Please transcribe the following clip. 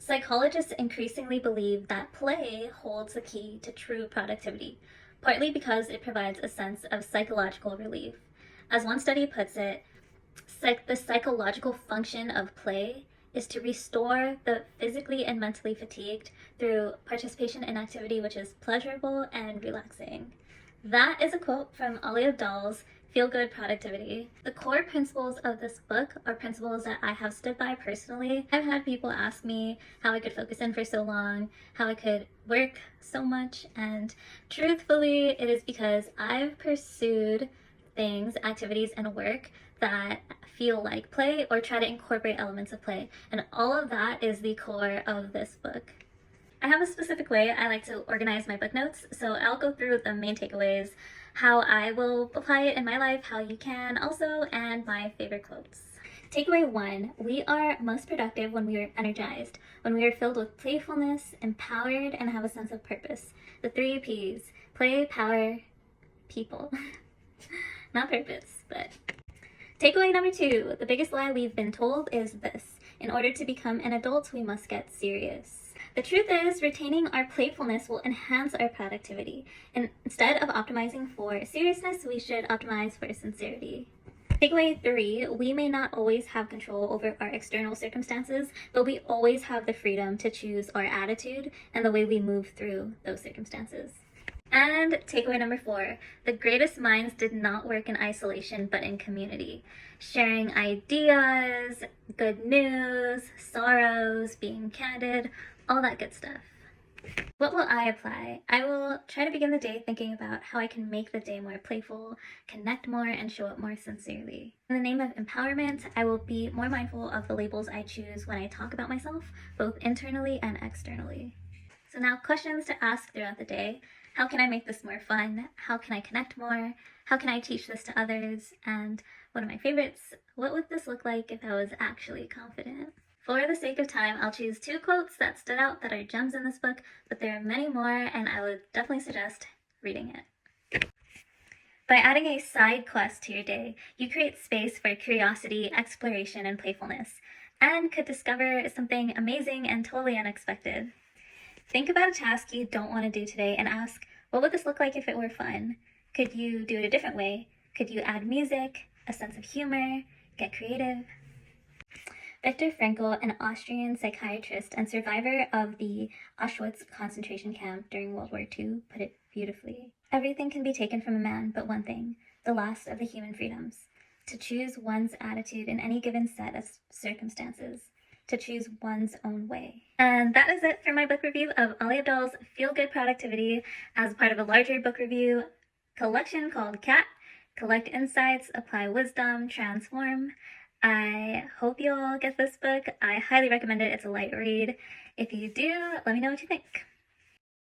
Psychologists increasingly believe that play holds the key to true productivity, partly because it provides a sense of psychological relief. As one study puts it, the psychological function of play is to restore the physically and mentally fatigued through participation in activity which is pleasurable and relaxing. That is a quote from Ali Abdaal's Feel Good Productivity. The core principles of this book are principles that I have stood by personally. I've had people ask me how I could focus in for so long, how I could work so much, and truthfully, it is because I've pursued things, activities, and work that feel like play or try to incorporate elements of play. And all of that is the core of this book. I have a specific way I like to organize my book notes, so I'll go through the main takeaways, how I will apply it in my life, how you can also, and my favorite quotes. Takeaway 1, we are most productive when we are energized, when we are filled with playfulness, empowered, and have a sense of purpose. The 3 P's, play, power, people. Not purpose, but... Takeaway number 2, the biggest lie we've been told is this: in order to become an adult, we must get serious. The truth is, retaining our playfulness will enhance our productivity. And instead of optimizing for seriousness, we should optimize for sincerity. Takeaway 3, we may not always have control over our external circumstances, but we always have the freedom to choose our attitude and the way we move through those circumstances. And takeaway number 4, the greatest minds did not work in isolation, but in community. Sharing ideas, good news, sorrows, being candid, all that good stuff. What will I apply? I will try to begin the day thinking about how I can make the day more playful, connect more, and show up more sincerely. In the name of empowerment, I will be more mindful of the labels I choose when I talk about myself, both internally and externally. So now, questions to ask throughout the day. How can I make this more fun? How can I connect more? How can I teach this to others? And one of my favorites, what would this look like if I was actually confident? For the sake of time, I'll choose 2 quotes that stood out that are gems in this book, but there are many more, and I would definitely suggest reading it. By adding a side quest to your day, you create space for curiosity, exploration, and playfulness, and could discover something amazing and totally unexpected. Think about a task you don't want to do today and ask, what would this look like if it were fun? Could you do it a different way? Could you add music, a sense of humor, get creative? Viktor Frankl, an Austrian psychiatrist and survivor of the Auschwitz concentration camp during World War II, put it beautifully. Everything can be taken from a man but one thing, the last of the human freedoms: to choose one's attitude in any given set of circumstances, to choose one's own way. And that is it for my book review of Ali Abdaal's Feel Good Productivity as part of a larger book review collection called CAT, Collect Insights, Apply Wisdom, Transform. I hope you all get this book. I highly recommend it. It's a light read. If you do, let me know what you think.